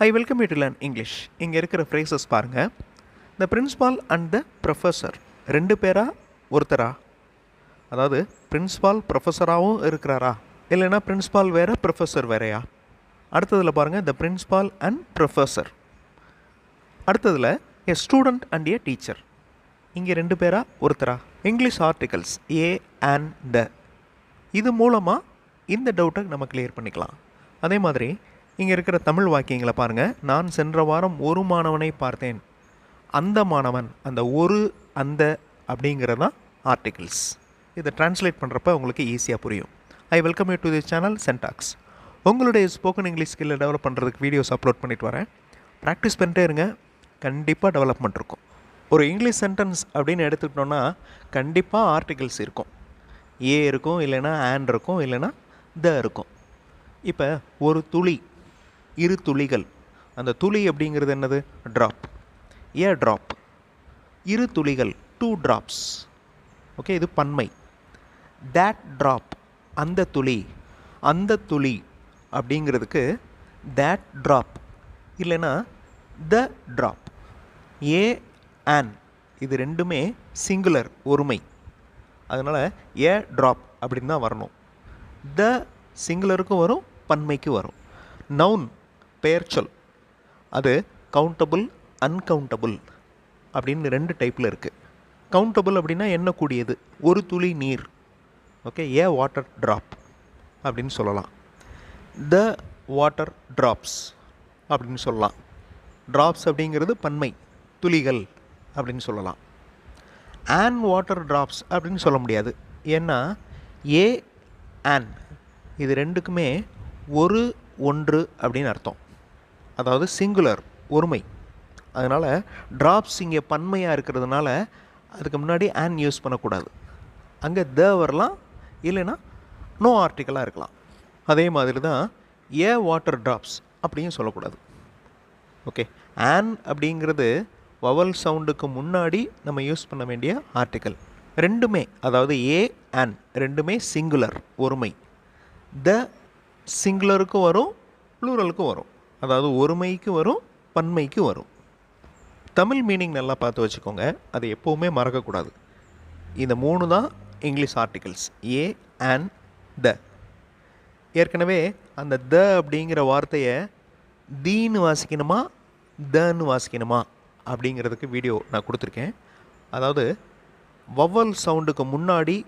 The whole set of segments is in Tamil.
I welcome you to learn English. இங்கே இருக்கிற phrases பாருங்க. The principal and the professor ரெண்டு பேரா ஒருத்தரா? அதாவது பிரின்ஸ்பால் ப்ரொஃபஸராகவும் இருக்கிறாரா, இல்லைன்னா பிரின்ஸ்பால் வேறு ப்ரொஃபஸர் வேறையா? அடுத்ததில் பாருங்கள், த பிரின்ஸ்பால் அண்ட் ப்ரொஃபஸர். அடுத்ததில் a student and a teacher. இங்கே ரெண்டு பேரா ஒருத்தரா? English articles A and the. இது மூலமாக இந்த டவுட்டை நம்ம கிளியர் பண்ணிக்கலாம். அதே மாதிரி இங்கே இருக்கிற தமிழ் வாக்கியங்களை பாருங்கள். நான் சென்ற வாரம் ஒரு மாணவனை பார்த்தேன். அந்த மாணவன், அந்த ஒரு அந்த அப்படிங்கிறதான் ஆர்டிகிள்ஸ். இதை ட்ரான்ஸ்லேட் பண்ணுறப்ப உங்களுக்கு ஈஸியாக புரியும். I welcome you to this channel சென்டாக்ஸ். உங்களுடைய ஸ்போக்கன் இங்கிலீஷ் ஸ்கில்லை டெவலப் பண்ணுறதுக்கு வீடியோஸ் அப்லோட் பண்ணிட்டு வரேன். ப்ராக்டிஸ் பண்ணிட்டே இருங்க, கண்டிப்பாக டெவலப்மெண்ட் இருக்கும். ஒரு இங்கிலீஷ் சென்டென்ஸ் அப்படின்னு எடுத்துக்கிட்டோன்னா கண்டிப்பாக ஆர்டிகிள்ஸ் இருக்கும். ஏ இருக்கும், இல்லைன்னா ஆண்ட் இருக்கும், இல்லைன்னா த இருக்கும். இப்போ ஒரு துளி, இரு துளிகள். அந்த துளி அப்படிங்கிறது என்னது? ட்ராப். ஏ ட்ராப். இரு துளிகள், டூ ட்ராப்ஸ். ஓகே, இது பன்மை. தேட் ட்ராப், அந்த துளி. அந்த துளி அப்படிங்கிறதுக்கு தேட் ட்ராப், இல்லைன்னா த ட்ராப். ஏ ஆன், இது ரெண்டுமே சிங்குலர், ஒருமை. அதனால் ஏ ட்ராப் அப்படின்னு தான் வரணும். த சிங்குலருக்கும் வரும், பன்மைக்கு வரும். நவுன், பெயர்ச்சொல். அது கவுண்டபுள், அன்கவுண்டபுள் அப்படின்னு ரெண்டு டைப்பில் இருக்குது. கவுண்டபுள் அப்படின்னா எண்ணக்கூடியது, ஒரு துளி நீர். ஓகே, ஏ வாட்டர் ட்ராப் அப்படின்னு சொல்லலாம். த வாட்டர் ட்ராப்ஸ் அப்படின்னு சொல்லலாம். ட்ராப்ஸ் அப்படிங்கிறது பன்மை, துளிகள் அப்படின்னு சொல்லலாம். ஆன் வாட்டர் ட்ராப்ஸ் அப்படின்னு சொல்ல முடியாது. ஏன்னா ஏ ஆன் இது ரெண்டுக்குமே ஒரு ஒன்று அப்படின்னு அர்த்தம். அதாவது சிங்குலர், ஒருமை. அதனால் ட்ராப்ஸ் இங்கே பன்மையாக இருக்கிறதுனால அதுக்கு முன்னாடி ஆன் யூஸ் பண்ணக்கூடாது. அங்கே த வரலாம், இல்லைன்னா நோ ஆர்டிக்கலாக இருக்கலாம். அதே மாதிரி தான் ஏ வாட்டர் ட்ராப்ஸ் அப்படியும் சொல்லக்கூடாது. ஓகே, ஆன் அப்படிங்கிறது வவல் சவுண்டுக்கு முன்னாடி நம்ம யூஸ் பண்ண வேண்டிய ஆர்டிக்கல். ரெண்டுமே, அதாவது ஏ ஆன் ரெண்டுமே சிங்குலர், ஒருமை. த சிங்குலருக்கும் வரும், ப்ளூரலுக்கும் வரும். அதாவது ஒருமைக்கு வரும், பன்மைக்கு வரும். தமிழ் மீனிங் நல்லா பார்த்து வச்சுக்கோங்க, அதை எப்போவுமே மறக்கக்கூடாது. இந்த மூணு தான் இங்கிலீஷ் ஆர்டிகல்ஸ், ஏ அண்ட் த. ஏற்கனவே அந்த த அப்படிங்கிற வார்த்தையை தீன்னு வாசிக்கணுமா தன்னு வாசிக்கணுமா அப்படிங்கிறதுக்கு வீடியோ நான் கொடுத்துருக்கேன். அதாவது வவல் சவுண்டுக்கு முன்னாடி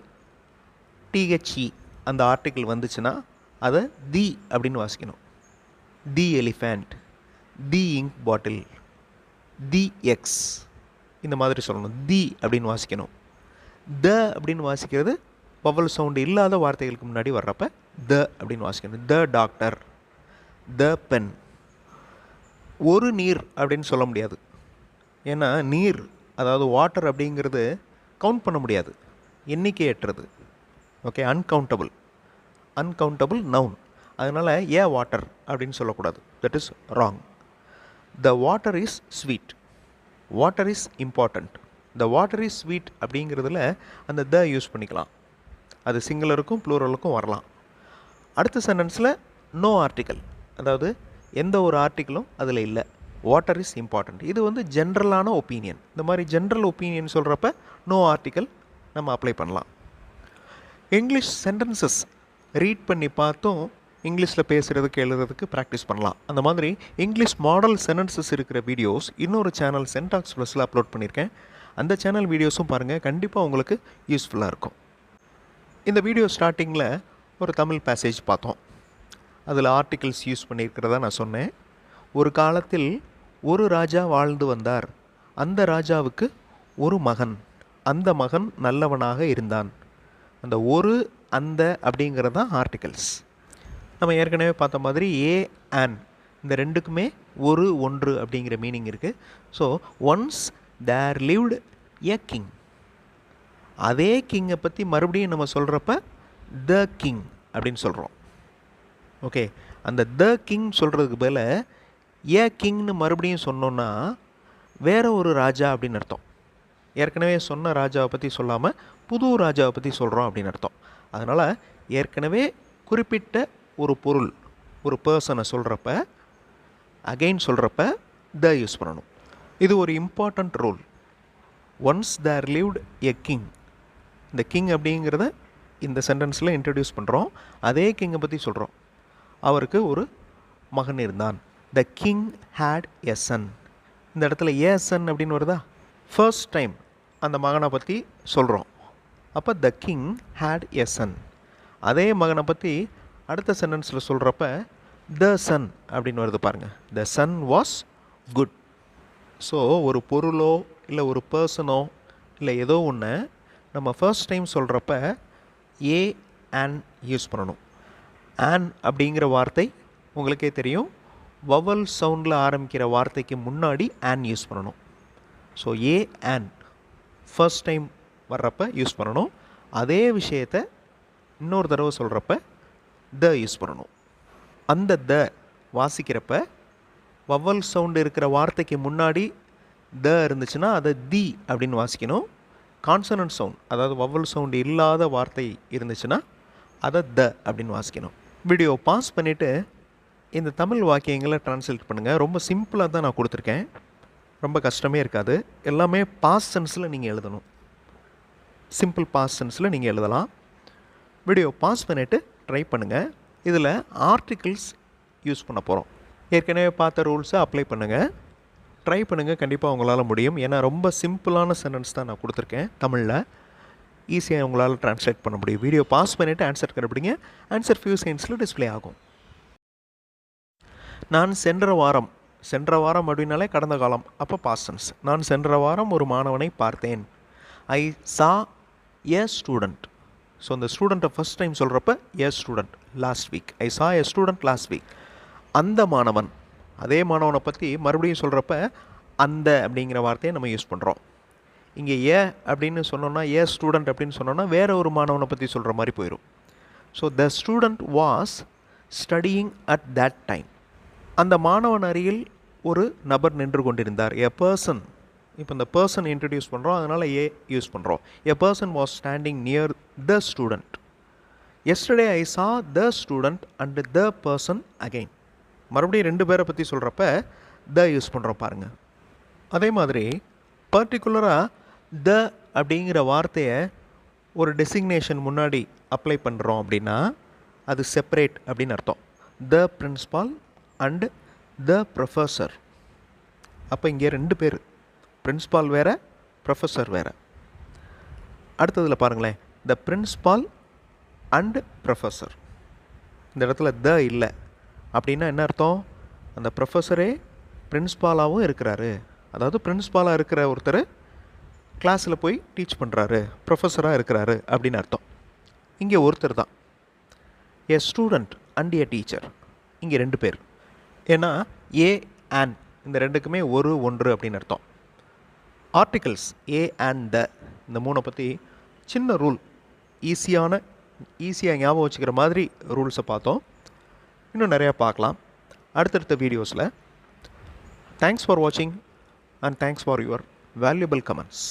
டிஹெச்இ அந்த ஆர்டிக்கிள் வந்துச்சுன்னா அதை தி அப்படின்னு வாசிக்கணும். தி எலிஃபண்ட், தி இங்க் பாட்டில், தி எக்ஸ், இந்த மாதிரி சொல்லணும். தி அப்படின்னு வாசிக்கணும். த அப்படின்னு வாசிக்கிறது வவல் சவுண்டு இல்லாத வார்த்தைகளுக்கு முன்னாடி வர்றப்ப த அப்படின்னு வாசிக்கணும். The doctor, the pen. ஒரு நீர் அப்படின்னு சொல்ல முடியாது. ஏன்னா நீர், அதாவது வாட்டர் அப்படிங்கிறது கவுண்ட் பண்ண முடியாது, எண்ணிக்கையற்றது. Okay, uncountable. Uncountable noun. அதனால் ஏ வாட்டர் அப்படின்னு சொல்லக்கூடாது. That is wrong. The water is sweet. Water is important. The water is sweet அப்படிங்கிறதுல அந்த த யூஸ் பண்ணிக்கலாம். அது சிங்குலருக்கும் ப்ளூரலுக்கும் வரலாம். அடுத்த சென்டென்ஸில் நோ ஆர்டிக்கல், அதாவது எந்த ஒரு ஆர்டிக்கலும் அதில் இல்லை. Water is important. இது வந்து ஜென்ரலான ஒப்பீனியன். இந்த மாதிரி ஜென்ரல் ஒப்பீனியன் சொல்கிறப்ப நோ ஆர்டிக்கல் நம்ம அப்ளை பண்ணலாம். இங்கிலீஷ் சென்டென்சஸ் ரீட் பண்ணி பார்த்தும் இங்கிலீஷில் பேசுகிறதுக்கு எழுதுறதுக்கு ப்ராக்டிஸ் பண்ணலாம். அந்த மாதிரி இங்கிலீஷ் மாடல் சென்டென்சஸ் இருக்கிற வீடியோஸ் இன்னொரு சேனல் சென்டாக்ஸ் ப்ளஸில் அப்லோட் பண்ணியிருக்கேன். அந்த சேனல் வீடியோஸும் பாருங்கள், கண்டிப்பாக உங்களுக்கு யூஸ்ஃபுல்லாக இருக்கும். இந்த வீடியோ ஸ்டார்டிங்கில் ஒரு தமிழ் பேசேஜ் பார்த்தோம். அதில் ஆர்டிகிள்ஸ் யூஸ் பண்ணியிருக்கிறதா நான் சொன்னேன். ஒரு காலத்தில் ஒரு ராஜா வாழ்ந்து வந்தார். அந்த ராஜாவுக்கு ஒரு மகன். அந்த மகன் நல்லவனாக இருந்தான். அந்த ஒரு அந்த அப்படிங்கிறது தான் ஆர்டிகல்ஸ். நம்ம ஏற்கனவே பார்த்த மாதிரி ஏ ஆன் இந்த ரெண்டுக்குமே ஒரு ஒன்று அப்படிங்கிற மீனிங் இருக்குது. So once there lived a king. அதே கிங்கை பற்றி மறுபடியும் நம்ம சொல்கிறப்ப த கிங் அப்படின்னு சொல்கிறோம். ஓகே, அந்த த கிங் சொல்கிறதுக்கு பதில் ஏ கிங்னு மறுபடியும் சொன்னோன்னா வேறு ஒரு ராஜா அப்படின்னு அர்த்தம். ஏற்கனவே சொன்ன ராஜாவை பற்றி சொல்லாமல் புது ராஜாவை பற்றி சொல்கிறோம் அப்படின்னு அர்த்தம். அதனால் ஏற்கனவே குறிப்பிட்ட ஒரு பொருள், ஒரு பர்சனை சொல்கிறப்ப அகெயின் சொல்கிறப்ப த யூஸ் பண்ணணும். இது ஒரு important rule. Once there lived a king. இந்த கிங் அப்படிங்கிறத இந்த சென்டென்ஸில் இன்ட்ரடியூஸ் பண்ணுறோம். அதே கிங்கை பற்றி சொல்கிறோம். அவருக்கு ஒரு மகன் இருந்தான். The king had a son. இந்த இடத்துல ஏ சன் அப்படின்னு வருதா? ஃபர்ஸ்ட் டைம் அந்த மகனை பற்றி சொல்கிறோம். அப்போ the king had a son. அதே மகனை பற்றி அடுத்த சென்டென்ஸில் சொல்கிறப்ப த சன் அப்படின்னு வருது பாருங்கள். த சன் வாஸ் குட். ஸோ ஒரு பொருளோ இல்லை ஒரு பர்சனோ இல்லை ஏதோ ஒன்று நம்ம ஃபர்ஸ்ட் டைம் சொல்கிறப்ப ஏ ஆன் யூஸ் பண்ணணும். ஆன் அப்படிங்கிற வார்த்தை உங்களுக்கே தெரியும், வவல் சவுண்டில் ஆரம்பிக்கிற வார்த்தைக்கு முன்னாடி ஆன் யூஸ் பண்ணணும். So A on first time வர்றப்ப யூஸ் பண்ணணும். அதே விஷயத்தை இன்னொரு தடவை சொல்கிறப்ப த யூஸ் பண்ணணும். அந்த த வாசிக்கிறப்ப வவல் சவுண்டு இருக்கிற வார்த்தைக்கு முன்னாடி த இருந்துச்சுன்னா அதை தி அப்படின்னு வாசிக்கணும். கான்சனன்ட் சவுண்ட், அதாவது வவல் சவுண்டு இல்லாத வார்த்தை இருந்துச்சுன்னா அதை த அப்படின்னு வாசிக்கணும். வீடியோ பாஸ் பண்ணிவிட்டு இந்த தமிழ் வாக்கியங்களை ட்ரான்ஸ்லேட் பண்ணுங்கள். ரொம்ப சிம்பிளாக தான் நான் கொடுத்துருக்கேன், ரொம்ப கஷ்டமே இருக்காது. எல்லாமே பாஸ்ட் டென்ஸில் நீங்கள் எழுதணும். சிம்பிள் பாஸ்ட் டென்ஸில் நீங்கள் எழுதலாம். வீடியோ பாஸ் பண்ணிவிட்டு ட்ரை பண்ணுங்கள். இதில் ஆர்டிகிள்ஸ் யூஸ் பண்ண போகிறோம். ஏற்கனவே பார்த்த ரூல்ஸை அப்ளை பண்ணுங்கள், ட்ரை பண்ணுங்கள். கண்டிப்பாக உங்களால் முடியும். ஏன்னா ரொம்ப சிம்பிளான சென்டென்ஸ் தான் நான் கொடுத்துருக்கேன். தமிழில் ஈஸியாக உங்களால் ட்ரான்ஸ்லேட் பண்ண முடியும். வீடியோ பாஸ் பண்ணிவிட்டு ஆன்சர் கண்டுபிடிங்க. ஆன்சர் ஃபியூ செகண்ட்ஸில் டிஸ்பிளே ஆகும். நான் சென்ற வாரம், சென்ற வாரம் அப்படின்னாலே கடந்த காலம், அப்போ பாஸ்ட் டென்ஸ். நான் சென்ற வாரம் ஒரு மாணவனை பார்த்தேன். ஐ சா எ ஸ்டூடெண்ட். ஸோ அந்த ஸ்டூடெண்ட்டை ஃபஸ்ட் டைம் சொல்கிறப்ப எ ஸ்டூடெண்ட் லாஸ்ட் வீக். ஐ சா எ ஸ்டூடெண்ட் லாஸ்ட் வீக். அந்த மாணவன், அதே மாணவனை பற்றி மறுபடியும் சொல்கிறப்ப அந்த அப்படிங்கிற வார்த்தையை நம்ம யூஸ் பண்ணுறோம். இங்கே ஏ அப்படின்னு சொன்னோன்னா, ஏ ஸ்டூடெண்ட் அப்படின்னு சொன்னோன்னா வேறு ஒரு மாணவனை பற்றி சொல்கிற மாதிரி போயிடும். So the student was studying at that time. அந்த மாணவன் அருகில் ஒரு நபர் நின்று கொண்டிருந்தார். A person. இப்போ இந்த பர்சன் இன்ட்ரடியூஸ் பண்ணுறோம், அதனால் ஏ யூஸ் பண்ணுறோம். A person was standing near the student. Yesterday I saw the student and the person again. மறுபடியும் ரெண்டு பேரை பற்றி சொல்கிறப்ப த யூஸ் பண்ணுறோம் பாருங்கள். அதே மாதிரி பர்டிகுலராக த அப்படிங்கிற வார்த்தையை ஒரு டெசிக்னேஷன் முன்னாடி அப்ளை பண்ணுறோம் அப்படின்னா அது செப்பரேட் அப்படின்னு அர்த்தம். த பிரின்ஸ்பால் அண்ட் த ப்ரொஃபஸர். அப்போ இங்கே ரெண்டு பேர், பிரின்ஸ்பால் வேறு, ப்ரொஃபஸர் வேறு. அடுத்ததில் பாருங்களேன், த பிரின்ஸ்பால் அண்ட் ப்ரொஃபஸர். இந்த இடத்துல த இல்லை அப்படின்னா என்ன அர்த்தம்? அந்த ப்ரொஃபஸரே பிரின்ஸ்பாலாகவும் இருக்கிறாரு. அதாவது பிரின்ஸ்பாலாக இருக்கிற ஒருத்தர் கிளாஸில் போய் டீச் பண்ணுறாரு, ப்ரொஃபஸராக இருக்கிறாரு அப்படின்னு அர்த்தம். இங்கே ஒருத்தர் தான். எ ஸ்டூடெண்ட் அண்ட் எ டீச்சர். இங்கே ரெண்டு பேர். ஏன்னா ஏ அண்ட் இந்த ரெண்டுக்குமே ஒரு ஒன்று அப்படின்னு அர்த்தம். ஆர்டிகல்ஸ் ஏ அண்ட் த, இந்த மூணை பற்றி சின்ன ரூல், ஈஸியாக ஞாபகம் வச்சுக்கிற மாதிரி ரூல்ஸை பார்த்தோம். இன்னும் நிறையா பார்க்கலாம் அடுத்தடுத்த வீடியோஸில். தேங்க்ஸ் ஃபார் வாட்சிங் and thanks for your valuable comments.